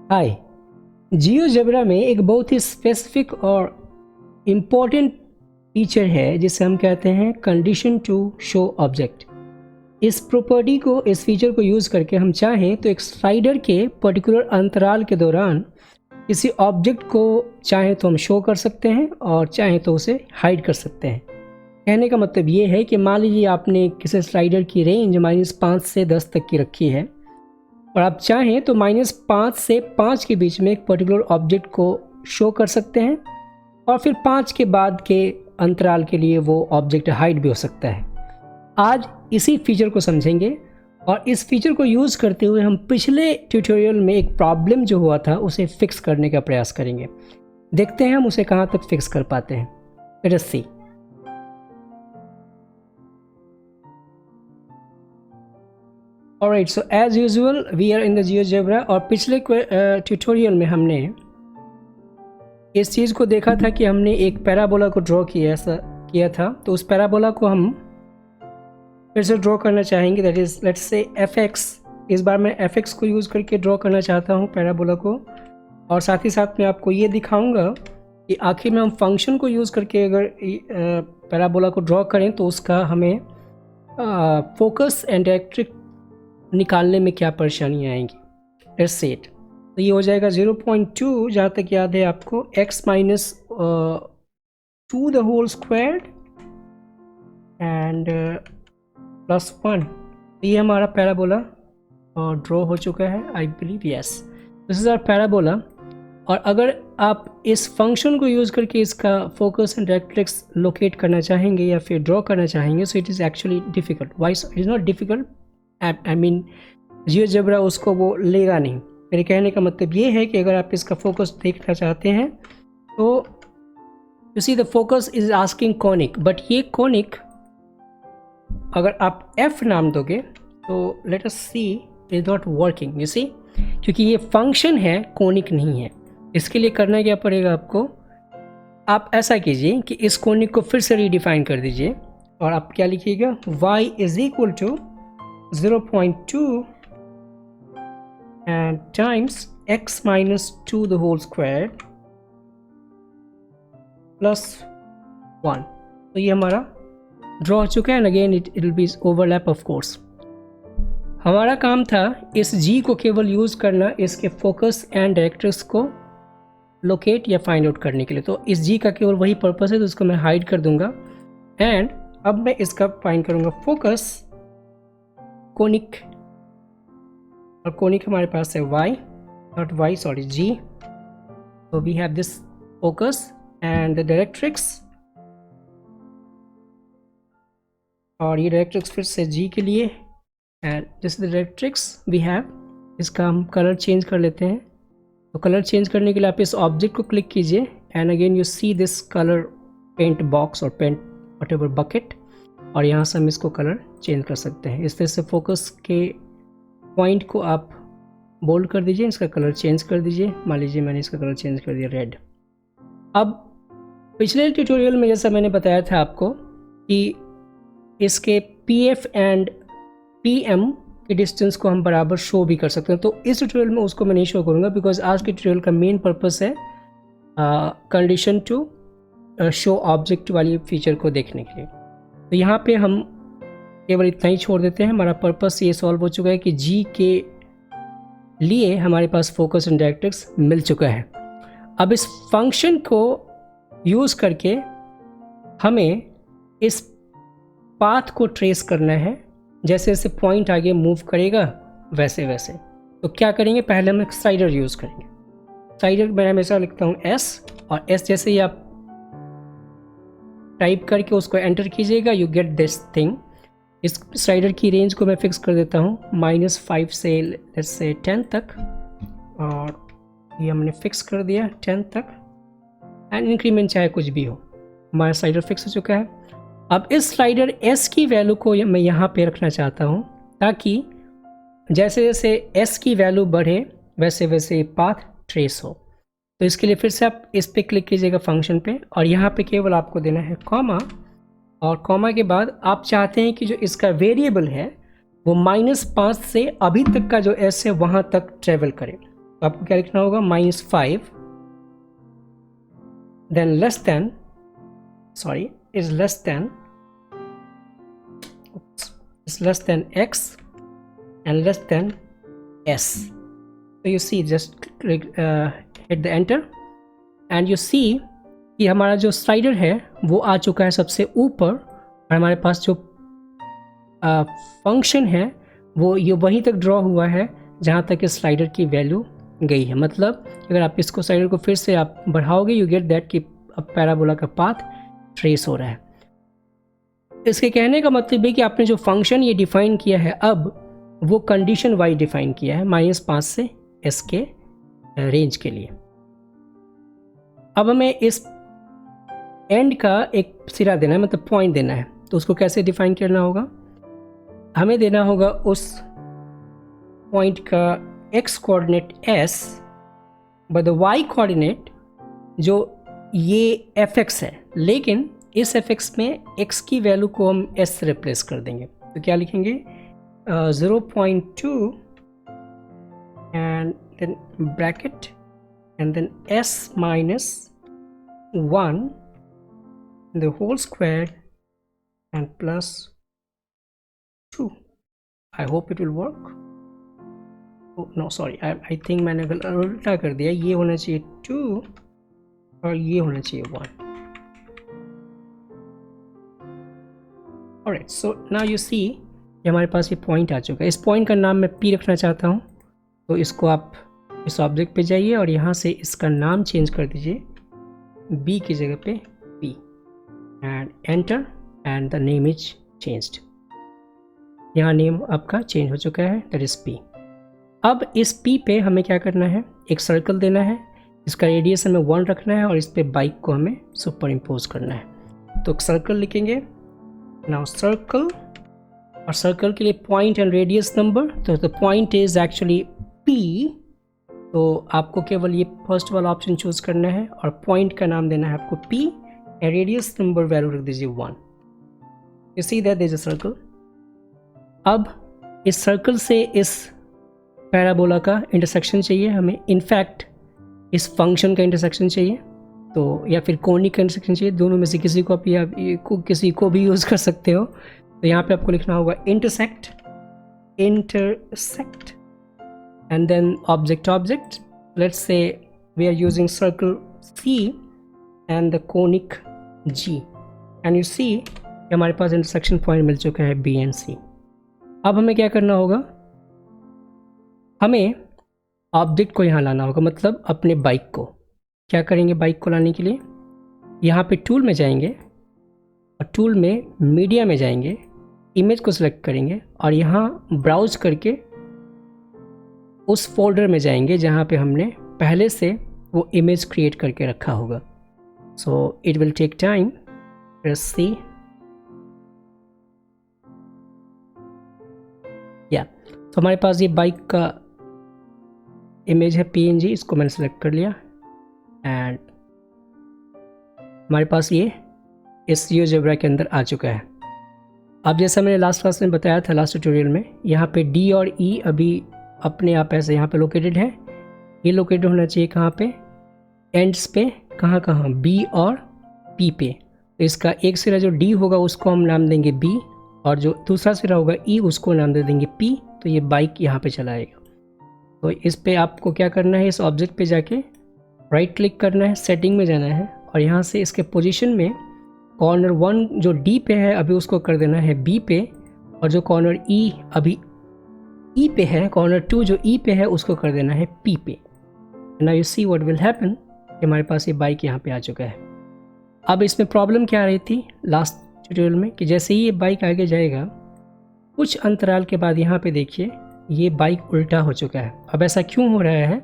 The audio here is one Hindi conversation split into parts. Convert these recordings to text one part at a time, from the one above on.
हाय। जियोजेब्रा में एक बहुत ही स्पेसिफिक और इम्पोर्टेंट फीचर है जिसे हम कहते हैं कंडीशन टू शो ऑब्जेक्ट। इस प्रॉपर्टी को, इस फीचर को यूज़ करके हम चाहें तो एक स्लाइडर के पर्टिकुलर अंतराल के दौरान किसी ऑब्जेक्ट को चाहें तो हम शो कर सकते हैं और चाहें तो उसे हाइड कर सकते हैं। कहने का मतलब ये है कि मान लीजिए आपने किसी स्लाइडर की रेंज -5 से 10 तक की रखी है और आप चाहें तो -5 से 5 के बीच में एक पर्टिकुलर ऑब्जेक्ट को शो कर सकते हैं और फिर 5 के बाद के अंतराल के लिए वो ऑब्जेक्ट हाइड भी हो सकता है। आज इसी फीचर को समझेंगे और इस फीचर को यूज़ करते हुए हम पिछले ट्यूटोरियल में एक प्रॉब्लम जो हुआ था उसे फिक्स करने का प्रयास करेंगे। देखते हैं हम उसे कहाँ तक फिक्स कर पाते हैं। Late us C. Alright, so as usual we are in the GeoGebra और पिछले ट्यूटोरियल में हमने इस चीज़ को देखा था कि हमने एक पैराबोला को ड्रॉ किया था। तो उस पैराबोला को हम फिर से ड्रॉ करना चाहेंगे, that is let's say fx। इस बार मैं fx को यूज़ करके ड्रॉ करना चाहता हूँ पैराबोला को, और साथ ही साथ मैं आपको ये दिखाऊंगा कि आखिर में हम फंक्शन को यूज़ करके अगर पैराबोला को ड्रॉ करें तो उसका हमें फोकस एंड डायरेक्ट्रिक्स निकालने में क्या परेशानी आएंगी। Let's say it. तो ये हो जाएगा 0.2, जहाँ तक याद है आपको, x - 2 the whole square and +1। ये हमारा पैराबोला और ड्रॉ हो चुका है, I believe yes this is our parabola. और अगर आप इस फंक्शन को यूज़ करके इसका फोकस एंड डायरेक्ट्रिक्स लोकेट करना चाहेंगे या फिर ड्रॉ करना चाहेंगे, so it is actually difficult. Why it is not difficult, I mean GeoGebra उसको वो लेगा नहीं। मेरे कहने का मतलब ये है कि अगर आप इसका फोकस देखना चाहते हैं तो you see the focus is asking conic, but ये कॉनिक अगर आप f नाम दोगे तो let us see is not working, you see, क्योंकि ये फंक्शन है, कॉनिक नहीं है। इसके लिए करना क्या पड़ेगा आपको, आप ऐसा कीजिए कि इस कॉनिक को फिर से रीडिफाइन कर दीजिए और आप क्या लिखिएगा, y = 0.2 and times x - 2 the whole square +1। तो ये हमारा ड्रॉ हो चुका है। And again it will be overlap of course. हमारा काम था इस g को केवल यूज़ करना इसके फोकस एंड डायरेक्ट्रिक्स को लोकेट या फाइंड आउट करने के लिए। तो इस g का केवल वही पर्पस है, तो इसको मैं हाइड कर दूंगा। एंड अब मैं इसका फाइंड करूंगा फोकस, कोनिक, और कोनिक हमारे पास है g। तो we have this focus and the directrix, और ये डायरेक्ट्रिक्स फिर से g के लिए, and this directrix we have. इसका हम कलर चेंज कर लेते हैं। तो कलर चेंज करने के लिए आप इस ऑब्जेक्ट को क्लिक कीजिए and again you see this colour paint box और पेंट व्हाटएवर बकेट, और यहाँ से हम इसको कलर चेंज कर सकते हैं। इस तरह से फोकस के पॉइंट को आप बोल्ड कर दीजिए, इसका कलर चेंज कर दीजिए। मान लीजिए मैंने इसका कलर चेंज कर दिया रेड। अब पिछले ट्यूटोरियल में जैसा मैंने बताया था आपको कि इसके PF एंड PM के डिस्टेंस को हम बराबर शो भी कर सकते हैं। तो इस ट्यूटोरियल में उसको मैं नहीं शो करूँगा, बिकॉज आज के ट्यूटोरियल का मेन पर्पस है कंडीशन टू शो ऑब्जेक्ट वाली फीचर को देखने के लिए। तो यहाँ पे हम केवल इतना ही छोड़ देते हैं। हमारा पर्पस ये सॉल्व हो चुका है कि g के लिए हमारे पास फोकस एंड डायरेक्ट्रिक्स मिल चुका है। अब इस फंक्शन को यूज़ करके हमें इस पाथ को ट्रेस करना है। जैसे जैसे पॉइंट आगे मूव करेगा वैसे वैसे। तो क्या करेंगे, पहले हम एक स्लाइडर यूज़ करेंगे। स्लाइडर मैं हमेशा लिखता हूँ s, और s जैसे ही आप टाइप करके उसको एंटर कीजिएगा यू गेट दिस थिंग। इस स्लाइडर की रेंज को मैं फिक्स कर देता हूँ -5 से लेट्स से 10 तक, और ये हमने फिक्स कर दिया 10 तक, एंड इंक्रीमेंट चाहे कुछ भी हो। हमारा स्लाइडर फिक्स हो चुका है। अब इस स्लाइडर s की वैल्यू को मैं यहाँ पे रखना चाहता हूँ, ताकि जैसे जैसे s की वैल्यू बढ़े वैसे वैसे पाथ ट्रेस हो। तो इसके लिए फिर से आप इस पे क्लिक कीजिएगा फंक्शन पे, और यहाँ पे केवल आपको देना है कॉमा, और कॉमा के बाद आप चाहते हैं कि जो इसका वेरिएबल है वो -5 से अभी तक का जो s है वहाँ तक ट्रेवल करे। तो आपको क्या लिखना होगा, -5 than less than is less than x and less than s. So you see, just click, hit the enter and you see कि हमारा जो स्लाइडर है वो आ चुका है सबसे ऊपर, और हमारे पास जो फंक्शन है वो ये वहीं तक ड्रॉ हुआ है जहाँ तक इस स्लाइडर की वैल्यू गई है। मतलब अगर आप इसको स्लाइडर को फिर से आप बढ़ाओगे, यू गेट दैट कि अब पैराबोला का पाथ ट्रेस हो रहा है। इसके कहने का मतलब है कि आपने जो फंक्शन ये डिफाइन किया है अब वो कंडीशन वाइज डिफाइन किया है, -5 से s के रेंज के लिए। अब हमें इस एंड का एक सिरा देना है, मतलब पॉइंट देना है। तो उसको कैसे डिफाइन करना होगा, हमें देना होगा उस पॉइंट का x coordinate s by the y coordinate जो ये fx है, लेकिन इस fx में x की वैल्यू को हम s से रिप्लेस कर देंगे। तो क्या लिखेंगे, 0.2 and then bracket and then s minus 1 the whole square and plus 2. I hope it will work. Oh, no sorry, I think मैंने उल्टा कर दिया, ये होना चाहिए 2 और ये होना चाहिए 1. Alright, so now you see कि हमारे पास ये पॉइंट आ चुका है। इस पॉइंट का नाम मैं P रखना चाहता हूँ, तो इसको आप इस ऑब्जेक्ट पे जाइए और यहाँ से इसका नाम चेंज कर दीजिए B की जगह पे P and enter and the name is changed. यहाँ नेम आपका चेंज हो चुका है, दैट इज P। अब इस P पे हमें क्या करना है, एक सर्कल देना है, इसका रेडियस हमें 1 रखना है और इस पे बाइक को हमें सुपर इम्पोज करना है। तो सर्कल लिखेंगे, नाउ सर्कल, और सर्कल के लिए पॉइंट एंड रेडियस नंबर, तो the point is actually P, तो आपको केवल ये फर्स्ट वाला ऑप्शन चूज करना है और पॉइंट का नाम देना है आपको P and radius number value रख दीजिए 1। You see that there is a circle. अब इस सर्कल से इस पैराबोला का इंटरसेक्शन चाहिए हमें, इनफैक्ट इस फंक्शन का इंटरसेक्शन चाहिए, तो या फिर कोनिक का इंटरसेक्शन चाहिए, दोनों में से किसी को आप किसी को भी यूज़ कर सकते हो। तो यहाँ पे आपको लिखना होगा intersect and then object, let's say we are using circle C and the conic G and you see हमारे पास इंटरसेक्शन पॉइंट मिल चुका है B एंड C। अब हमें क्या करना होगा, हमें ऑब्जेक्ट को यहाँ लाना होगा, मतलब अपने बाइक को। क्या करेंगे बाइक को लाने के लिए, यहाँ पे टूल में जाएंगे और टूल में मीडिया में जाएंगे, इमेज को सिलेक्ट करेंगे और यहाँ ब्राउज करके उस फोल्डर में जाएंगे जहाँ पे हमने पहले से वो इमेज क्रिएट करके रखा होगा। So it will take time, press C। या तो हमारे पास ये बाइक का इमेज है PNG, इसको मैंने सेलेक्ट कर लिया एंड हमारे पास ये इस जियोजेब्रा के अंदर आ चुका है। अब जैसा मैंने लास्ट क्लास में बताया था, लास्ट ट्यूटोरियल में, यहाँ पे D और E अभी अपने आप ऐसे यहाँ पे लोकेटेड है। ये लोकेटेड होना चाहिए कहाँ पे, एंड्स पे, कहाँ B और P पे। तो इसका एक सिरा जो D होगा उसको हम नाम देंगे B और जो दूसरा सिरा होगा E उसको नाम दे देंगे P। तो ये बाइक यहाँ पे चला आएगा। तो इस पे आपको क्या करना है, इस ऑब्जेक्ट पे जाके राइट क्लिक करना है, सेटिंग में जाना है और यहाँ से इसके पोजीशन में कॉर्नर 1 जो D पे है अभी उसको कर देना है B पे, और जो कॉर्नर E अभी E पे है, कॉर्नर 2 जो E पे है उसको कर देना है P पे। Now you see what will happen, हमारे पास ये बाइक यहाँ पे आ चुका है। अब इसमें प्रॉब्लम क्या आ रही थी लास्ट ट्यूटोरियल में, कि जैसे ही ये बाइक आगे जाएगा कुछ अंतराल के बाद यहाँ पे देखिए ये बाइक उल्टा हो चुका है। अब ऐसा क्यों हो रहा है,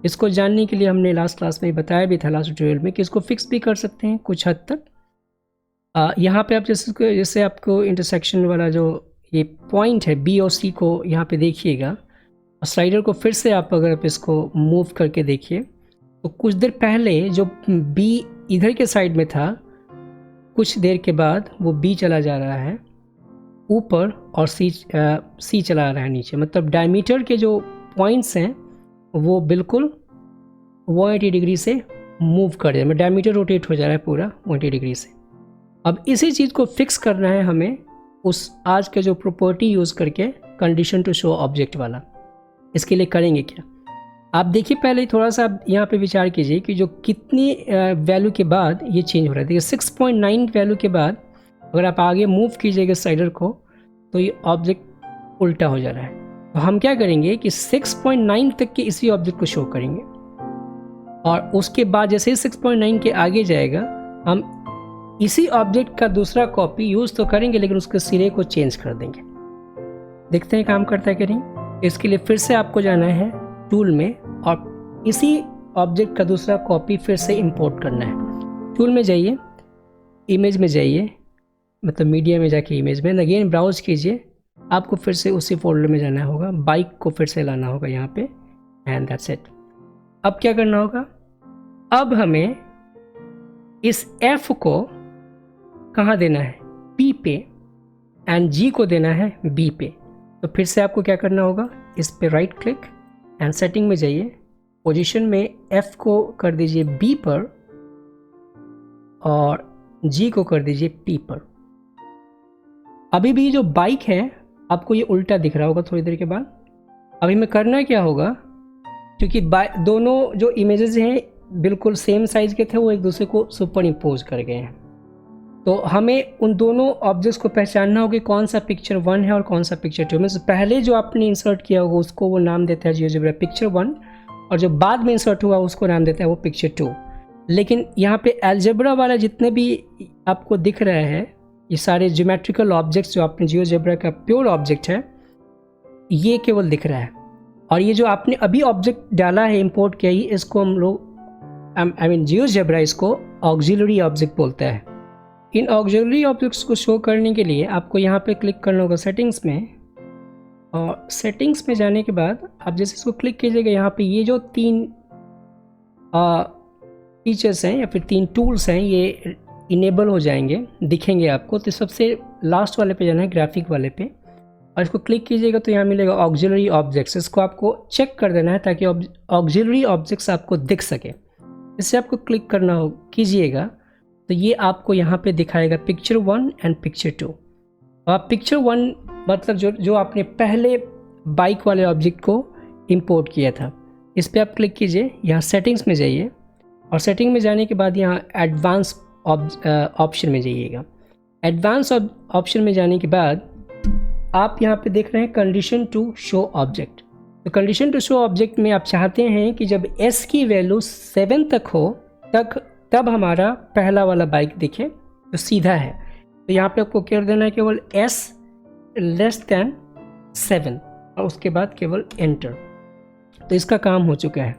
इसको जानने के लिए हमने लास्ट क्लास में बताया भी था, लास्ट ट्यूटोरियल में, कि इसको फिक्स भी कर सकते हैं कुछ हद तक। यहाँ पे आप जैसे आपको इंटरसेक्शन वाला जो ये पॉइंट है B और C को यहाँ पे देखिएगा, और स्लाइडर को फिर से आप अगर आप इसको मूव करके देखिए तो कुछ देर पहले जो B इधर के साइड में था, कुछ देर के बाद वो B चला जा रहा है ऊपर और C चला रहा है नीचे। मतलब डायमीटर के जो पॉइंट्स हैं वो बिल्कुल 180 डिग्री से मूव कर जाए, डायमीटर रोटेट हो जा रहा है पूरा 180 डिग्री से। अब इसी चीज़ को फिक्स करना है हमें उस आज के जो प्रॉपर्टी यूज़ करके, कंडीशन टू शो ऑब्जेक्ट वाला। इसके लिए करेंगे क्या, आप देखिए पहले थोड़ा सा आप यहाँ पे विचार कीजिए कि जो कितनी वैल्यू के बाद ये चेंज हो रहा है। देखिए 6.9 वैल्यू के बाद अगर आप आगे मूव कीजिएगा स्लाइडर को तो ये ऑब्जेक्ट उल्टा हो जा रहा है। तो हम क्या करेंगे कि 6.9 तक के इसी ऑब्जेक्ट को शो करेंगे, और उसके बाद जैसे ही 6.9 के आगे जाएगा हम इसी ऑब्जेक्ट का दूसरा कॉपी यूज़ तो करेंगे लेकिन उसके सिरे को चेंज कर देंगे। देखते हैं काम करता है कि नहीं। इसके लिए फिर से आपको जाना है टूल में और इसी ऑब्जेक्ट का दूसरा कॉपी फिर से इंपोर्ट करना है। टूल में जाइए, इमेज में जाइए, मतलब मीडिया में जाके इमेज में अगेन ब्राउज कीजिए। आपको फिर से उसी फोल्डर में जाना होगा, बाइक को फिर से लाना होगा यहाँ पे, एंड दैट्स इट। अब क्या करना होगा, अब हमें इस F को कहाँ देना है, P पे, एंड G को देना है B पे। तो फिर से आपको क्या करना होगा, इस पे राइट क्लिक एंड सेटिंग में जाइए, पोजीशन में F को कर दीजिए B पर और G को कर दीजिए P पर। अभी भी जो बाइक है आपको ये उल्टा दिख रहा होगा थोड़ी देर के बाद। अभी में करना क्या होगा, क्योंकि दोनों जो इमेजेस हैं बिल्कुल सेम साइज़ के थे, वो एक दूसरे को सुपर इम्पोज कर गए हैं। तो हमें उन दोनों ऑब्जेक्ट्स को पहचानना होगा कौन सा पिक्चर 1 है और कौन सा पिक्चर 2। मीन्स पहले जो आपने इंसर्ट किया होगा उसको वो नाम देता है जियोजेब्रा पिक्चर 1, और जो बाद में इंसर्ट हुआ उसको नाम देता है वो पिक्चर 2। लेकिन यहाँ पे अलजेब्रा वाला जितने भी आपको दिख रहा है, ये सारे ज्योमेट्रिकल ऑब्जेक्ट्स जो आपने जियोजेब्रा का प्योर ऑब्जेक्ट है, ये केवल दिख रहा है। और ये जो आपने अभी ऑब्जेक्ट डाला है, इंपोर्ट किया ही, इसको हम लोग आई मीन जियोजेब्रा इसको ऑक्सिलरी ऑब्जेक्ट बोलता है। इन ऑक्सिलरी ऑब्जेक्ट्स को शो करने के लिए आपको यहाँ पे क्लिक करना होगा सेटिंग्स में, और सेटिंग्स में जाने के बाद आप जैसे इसको क्लिक कीजिएगा, यहाँ पे ये जो 3 फीचर्स हैं या फिर 3 टूल्स हैं ये इनेबल हो जाएंगे, दिखेंगे आपको। तो सबसे लास्ट वाले पे जाना है, ग्राफिक वाले पे, और इसको क्लिक कीजिएगा तो यहाँ मिलेगा ऑक्सिलरी ऑब्जेक्ट्स। इसको आपको चेक कर देना है ताकि ऑक्सिलरी ऑब्जेक्ट्स आपको दिख सके। इससे आपको क्लिक करना हो कीजिएगा तो ये आपको यहाँ पे दिखाएगा पिक्चर 1 एंड पिक्चर 2। आप पिक्चर 1 मतलब जो आपने पहले बाइक वाले ऑब्जेक्ट को इंपोर्ट किया था, इस पर आप क्लिक कीजिए, यहाँ सेटिंग्स में जाइए, और सेटिंग में जाने के बाद यहाँ एडवांस ऑप्शन में जाइएगा। एडवांस ऑप्शन में जाने के बाद आप यहाँ पे देख रहे हैं कंडीशन टू शो ऑब्जेक्ट। तो कंडीशन टू शो ऑब्जेक्ट में आप चाहते हैं कि जब S की वैल्यू 7 तक हो तब हमारा पहला वाला बाइक दिखे जो सीधा है। तो यहाँ पे आपको कर देना है केवल S लेस दैन 7 और उसके बाद केवल एंटर। तो इसका काम हो चुका है।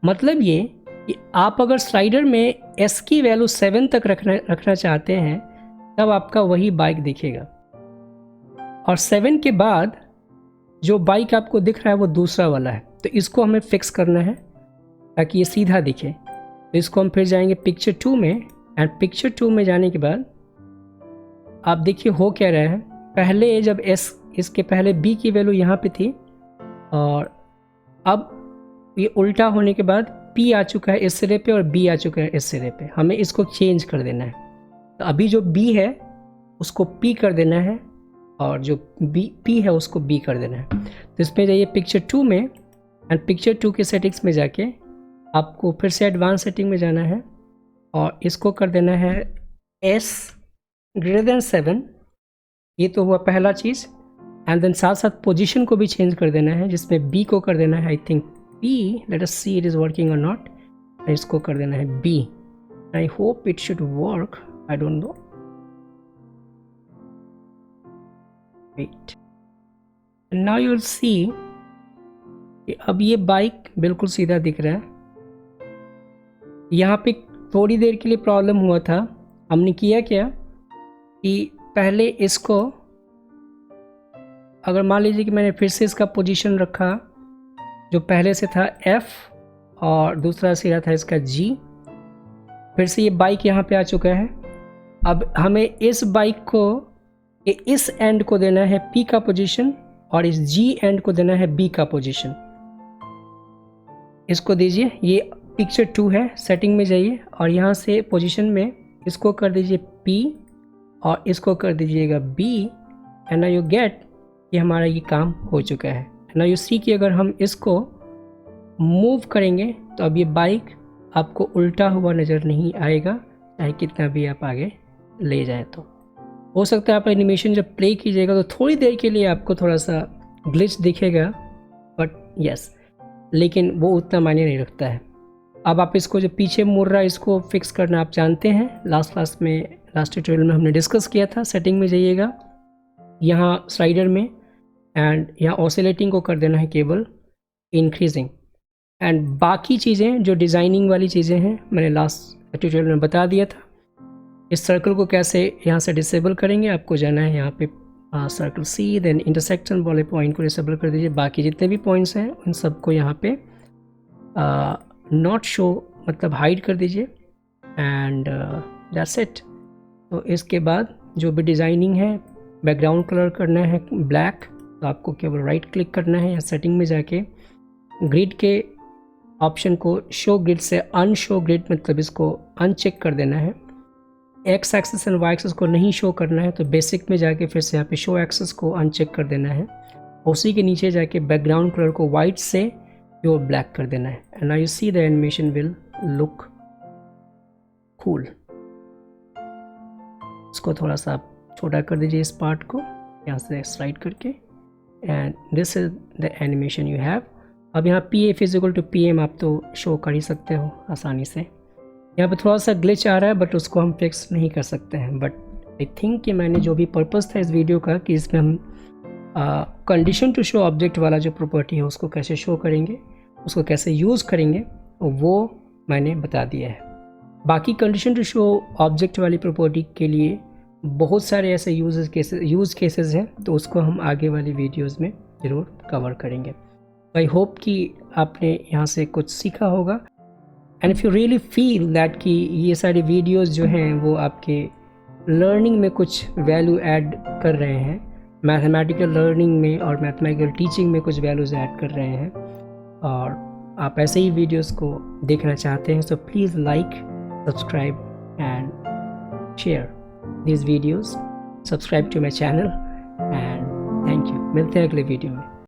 मतलब ये कि आप अगर स्लाइडर में S की वैल्यू 7 तक रखना चाहते हैं तब आपका वही बाइक दिखेगा, और 7 के बाद जो बाइक आपको दिख रहा है वो दूसरा वाला है। तो इसको हमें फिक्स करना है ताकि ये सीधा दिखे। तो इसको हम फिर जाएंगे पिक्चर 2 में, एंड पिक्चर 2 में जाने के बाद आप देखिए हो क्या रहा है। पहले जब S, इसके पहले B की वैल्यू यहाँ पे थी, और अब ये उल्टा होने के बाद P आ चुका है इस सिरे पे और B आ चुका है इस सिरे पे। हमें इसको चेंज कर देना है। तो अभी जो B है उसको P कर देना है, और जो P है उसको B कर देना है। तो इसमें जाइए पिक्चर 2 में, एंड पिक्चर 2 के सेटिंग्स में जाके आपको फिर से एडवांस सेटिंग में जाना है, और इसको कर देना है S ग्रेटर देन 7। ये तो हुआ पहला चीज़। एंड देन साथ साथ पोजीशन को भी चेंज कर देना है, जिसमें B को कर देना है I think P। Let us see it is working और नॉट। इसको कर देना है B। I hope it should work, I don't know. Wait, now you will see कि अब ये बाइक बिल्कुल सीधा दिख रहा है। यहाँ पे थोड़ी देर के लिए प्रॉब्लम हुआ था। हमने किया क्या कि पहले इसको, अगर मान लीजिए कि मैंने फिर से इसका पोजीशन रखा जो पहले से था F और दूसरा सिरा था इसका G, फिर से ये बाइक यहाँ पे आ चुका है। अब हमें इस बाइक को इस एंड को देना है P का पोजीशन, और इस G एंड को देना है B का पोजीशन। इसको दीजिए, ये पिक्चर 2 है, सेटिंग में जाइए और यहाँ से पोजीशन में इसको कर दीजिए P और इसको कर दीजिएगा B and now you get कि हमारा ये काम हो चुका है। नाउ यू सी कि अगर हम इसको मूव करेंगे तो अब ये बाइक आपको उल्टा हुआ नज़र नहीं आएगा, चाहे कितना भी आप आगे ले जाए। तो हो सकता है आप एनिमेशन जब प्ले कीजिएगा तो थोड़ी देर के लिए आपको थोड़ा सा ग्लिच दिखेगा, बट यस, लेकिन वो उतना मायने नहीं रखता है। अब आप इसको जो पीछे मुड़ रहा है इसको फिक्स करना आप जानते हैं, लास्ट ट्यूटोरियल में हमने डिस्कस किया था। सेटिंग में जाइएगा, यहाँ स्लाइडर में, एंड यहाँ ऑसिलेटिंग को कर देना है केवल इंक्रीजिंग, एंड बाकी चीज़ें जो डिज़ाइनिंग वाली चीज़ें हैं मैंने लास्ट ट्यूटोरियल में बता दिया था। इस सर्कल को कैसे यहाँ से डिसेबल करेंगे, आपको जाना है यहाँ पे सर्कल सी, देन इंटरसेक्शन वाले पॉइंट को डिसेबल कर दीजिए। बाकी जितने भी पॉइंट्स हैं उन सबको यहाँ पे नॉट शो मतलब हाइड कर दीजिए, एंड दैट्स इट। तो इसके बाद जो भी डिज़ाइनिंग है, बैकग्राउंड कलर करना है ब्लैक, तो आपको केवल राइट क्लिक करना है या सेटिंग में जाके ग्रिड के ऑप्शन को शो ग्रिड से अनशो ग्रिड मतलब इसको अनचेक कर देना है। X axis and Y axis को नहीं शो करना है, तो बेसिक में जाके फिर से यहाँ पे शो एक्सेस को अनचेक कर देना है। उसी के नीचे जाके बैकग्राउंड कलर को वाइट से प्योर ब्लैक कर देना है, and now you see the animation will look cool. इसको थोड़ा सा आप छोटा कर दीजिए इस पार्ट को यहाँ से स्लाइड करके, and this is the animation you have. अब यहाँ PF इजिकल टू PM आप तो शो कर ही सकते हो आसानी से। यहाँ पे थोड़ा सा ग्लिच आ रहा है बट उसको हम फिक्स नहीं कर सकते हैं, बट आई थिंक कि मैंने जो भी पर्पस था इस वीडियो का कि इसमें हम कंडीशन टू शो ऑब्जेक्ट वाला जो प्रॉपर्टी है उसको कैसे शो करेंगे, उसको कैसे यूज़ करेंगे, वो मैंने बता दिया है। बाकी कंडीशन टू शो ऑब्जेक्ट वाली प्रॉपर्टी के लिए बहुत सारे ऐसे यूज़ केसेस हैं, तो उसको हम आगे वाली वीडियोज़ में ज़रूर कवर करेंगे। आई होप कि आपने यहाँ से कुछ सीखा होगा, and if you really feel that कि ये सारी वीडियोस जो हैं वो आपके लर्निंग में कुछ वैल्यू ऐड कर रहे हैं, मैथमेटिकल लर्निंग में और मैथमेटिकल टीचिंग में कुछ वैल्यूज़ ऐड कर रहे हैं, और आप ऐसे ही वीडियोस को देखना चाहते हैं, so please like, subscribe and share these videos, subscribe to my channel, and thank you। मिलते हैं अगले वीडियो में।